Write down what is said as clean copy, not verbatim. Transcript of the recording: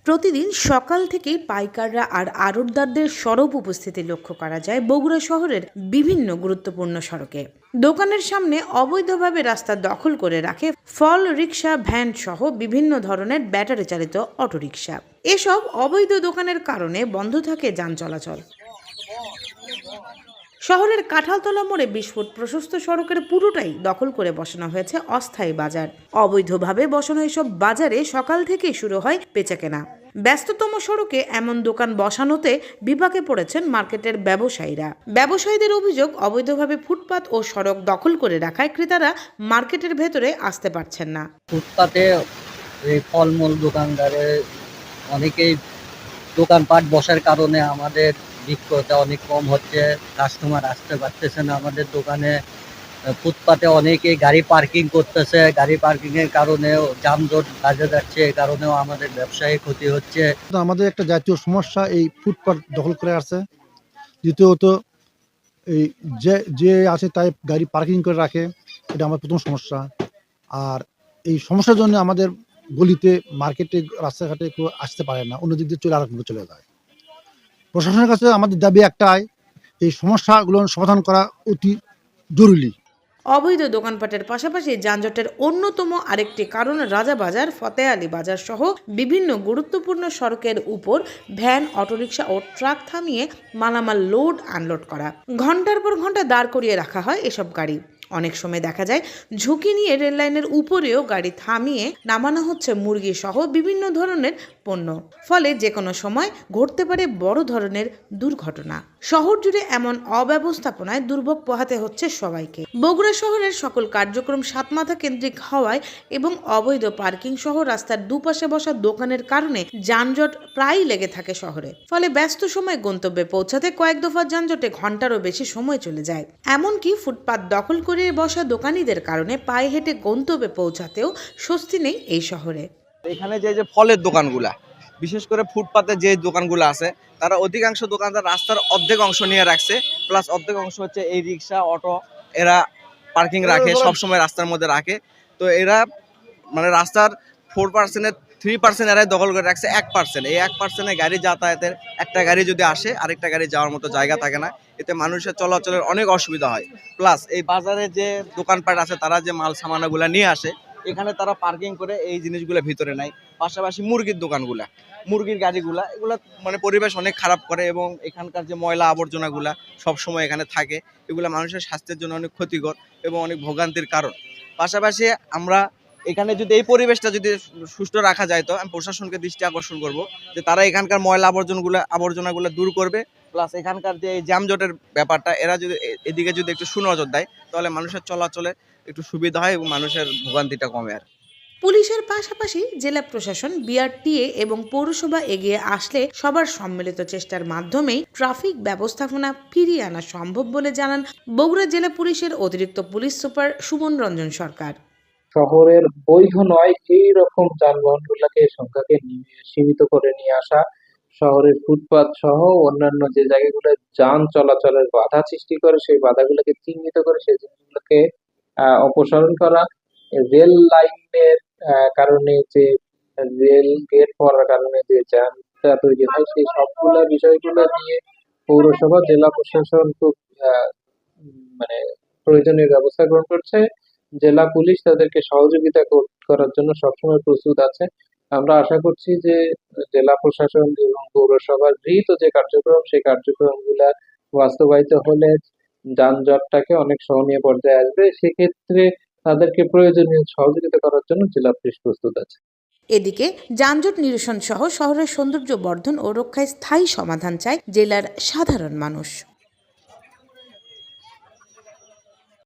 প্রতিদিন সকাল থেকেই পাইকাররা আর আড়তদারদের সরব উপস্থিতি লক্ষ্য করা যায় বগুড়া শহরের বিভিন্ন গুরুত্বপূর্ণ সড়কে। দোকানের সামনে অবৈধভাবে রাস্তা দখল করে রাখে ফল রিকশা, ভ্যান সহ বিভিন্ন ধরনের ব্যাটারি চালিত অটোরিকশা। এসব অবৈধ দোকানের কারণে বন্ধ থাকে যান চলাচল। শহরের কাঁঠালতলা মোড়ে 20 ফুট প্রশস্ত সড়কের পুরোটাই দখল করে বসানো হয়েছে অস্থায়ী বাজার। অবৈধভাবে বসানো এসব বাজারে সকাল থেকেই শুরু হয় বেচাকেনা। ব্যস্ততম সড়কে এমন দোকান বসানোতে বিপাকে পড়েছেন মার্কেটের ব্যবসায়ীদের অভিযোগ, অবৈধভাবে ফুটপাত ও সড়ক দখল করে রাখায় ক্রেতারা মার্কেটের ভেতরে আসতে পারছেন না। ফুটপাতে এই ফলমূল দোকানদারে অনেকেই দোকানপাট বসার কারণে আমাদের বিক্রয়টা অনেক কম হচ্ছে, কাস্টমার আসতে পারতেছে না আমাদের দোকানে। ফুটপাতে অনেকে গাড়ি পার্কিং করতেছে, গাড়ি পার্কিংয়ের কারণেও যানজট বাজে যাচ্ছে, এই কারণেও আমাদের ব্যবসায় ক্ষতি হচ্ছে। আমাদের একটা জাতীয় সমস্যা এই ফুটপাত দখল করে আছে। দ্বিতীয়ত এই যে আছে তাই গাড়ি পার্কিং করে রাখে, এটা আমার প্রথম সমস্যা। আর এই সমস্যার জন্য আমাদের গলিতে, মার্কেটে, রাস্তাঘাটে কেউ আসতে পারে না, অন্য দিক দিয়ে চলে আরেক চলে যায়। প্রশাসনের কাছে আমাদের দাবি একটাই, এই সমস্যাগুলো সমাধান করা অতি জরুরি। অবৈধ দোকানপাটের পাশাপাশি যানজটের অন্যতম আরেকটি কারণ রাজাবাজার, ফতে আলী বাজার সহ বিভিন্ন গুরুত্বপূর্ণ সড়কের উপর ভ্যান, অটোরিকশা ও ট্রাক থামিয়ে মালামাল লোড আনলোড করা। ঘন্টার পর ঘন্টা দাঁড় করিয়ে রাখা হয় এসব গাড়ি। অনেক সময় দেখা যায় ঝুঁকি নিয়ে রেললাইনের উপরেও গাড়ি থামিয়ে নামানো হচ্ছে মুরগি সহ বিভিন্ন ধরনের পণ্য। ফলে যে কোনো সময় ঘটতে পারে বড় ধরনের দুর্ঘটনা। শহর জুড়ে এমন অব্যবস্থাপনায় দুর্ভোগ পোহাতে হচ্ছে সবাইকে। বগুড়া শহরের সকল কার্যক্রম সাতমাথা কেন্দ্রিক হওয়ায় এবং অবৈধ পার্কিং সহ রাস্তার দুপাশে বসা দোকানের কারণে যানজট প্রায়ই লেগে থাকে শহরে। ফলে ব্যস্ত সময় গন্তব্যে পৌঁছাতে কয়েক দফা যানজটে ঘন্টারও বেশি সময় চলে যায়। এমনকি ফুটপাত দখল করে বসা দোকানীদের কারণে পায়ে হেঁটে গন্তব্যে পৌঁছাতেও স্বস্তি নেই এই শহরে। এখানে যে ফলের দোকানগুলা, বিশেষ করে ফুটপাতে যে দোকানগুলো আছে, তারা অধিকাংশ দোকানদার রাস্তার অর্ধেক অংশ নিয়ে রাখছে, প্লাস অর্ধেক অংশ হচ্ছে এই রিক্সা, অটো, এরা পার্কিং রাখে, সবসময় রাস্তার মধ্যে রাখে। তো এরা মানে রাস্তার 4%-এর 3% এরাই দখল করে রাখছে 1%। এই 1%-এ গাড়ি যাতায়াতের, একটা গাড়ি যদি আসে আরেকটা গাড়ি যাওয়ার মতো জায়গা থাকে না, এতে মানুষের চলাচলের অনেক অসুবিধা হয়। প্লাস এই বাজারে যে দোকানপাট আছে, তারা যে মাল সামানাগুলো নিয়ে আসে এখানে তারা পার্কিং করে এই জিনিসগুলো ভিতরে নেয়। পাশাপাশি মুরগির দোকানগুলা, মুরগির গাড়িগুলা, এগুলা মানে পরিবেশ অনেক খারাপ করে এবং এখানকার যে ময়লা আবর্জনাগুলা সবসময় এখানে থাকে, এগুলা মানুষের স্বাস্থ্যের জন্য অনেক ক্ষতিকর এবং অনেক ভোগান্তির কারণ। পাশাপাশি আমরা এখানে যদি এই পরিবেশটা যদি সুষ্ঠু রাখা যায়, তো আমি প্রশাসনকে দৃষ্টি আকর্ষণ করব যে তারা এখানকার ময়লা আবর্জনাগুলো দূর করবে। প্লাস এখানকার যে যানজটের ব্যাপারটা, এরা যদি এদিকে যদি একটু সুনজর দেয়, তাহলে মানুষের চলাচলে একটু সুবিধা হয় এবং মানুষের ভোগান্তিটা কমে। আর পুলিশের পাশাপাশি জেলা প্রশাসন, বিআরটিএ এবং পৌরসভা এগিয়ে আসলে সবার সম্মিলিত চেষ্টার মাধ্যমেই ট্রাফিক ব্যবস্থাপনা ফিরিয়ে আনা সম্ভব বলে জানান বগুড়া জেলা পুলিশের অতিরিক্ত পুলিশ সুপার সুমন রঞ্জন সরকার। শহরের বৈধ নয় এই রকম যানবাহনগুলোকে সংখ্যাকে সীমিত করে নিয়ে আসা, শহরের ফুটপাত সহ অন্যান্য যে জায়গাগুলো যান চলাচলের বাধা সৃষ্টি করে, সেই বাধাগুলোকে চিহ্নিত করে সেই জিনিসগুলোকে অপসারণ করা, রেল লাইনের কারণে যে রেল গেট পড়ার কারণে যে জ্যামটা তৈরি হয়, সেই সবগুলো বিষয়গুলো নিয়ে পৌরসভা, জেলা প্রশাসন খুব মানে প্রয়োজনীয় ব্যবস্থা গ্রহণ করছে। জেলা পুলিশ তাদেরকে সহযোগিতা করার জন্য সবসময় প্রস্তুত আছে। আমরা আশা করছি যে জেলা প্রশাসন এবং পৌরসভার গৃহীত যে কার্যক্রম, সেই কার্যক্রমগুলা বাস্তবায়িত হলে যানজটটাকে অনেক সহনীয় পর্যায়ে আসবে। সেক্ষেত্রে তাদেরকে প্রয়োজনীয় সহযোগিতা করার জন্য জেলা পুলিশ প্রস্তুত আছে। এদিকে যানজট নিরসন সহ শহরের সৌন্দর্য বর্ধন ও রক্ষায় স্থায়ী সমাধান চায় জেলার সাধারণ মানুষ।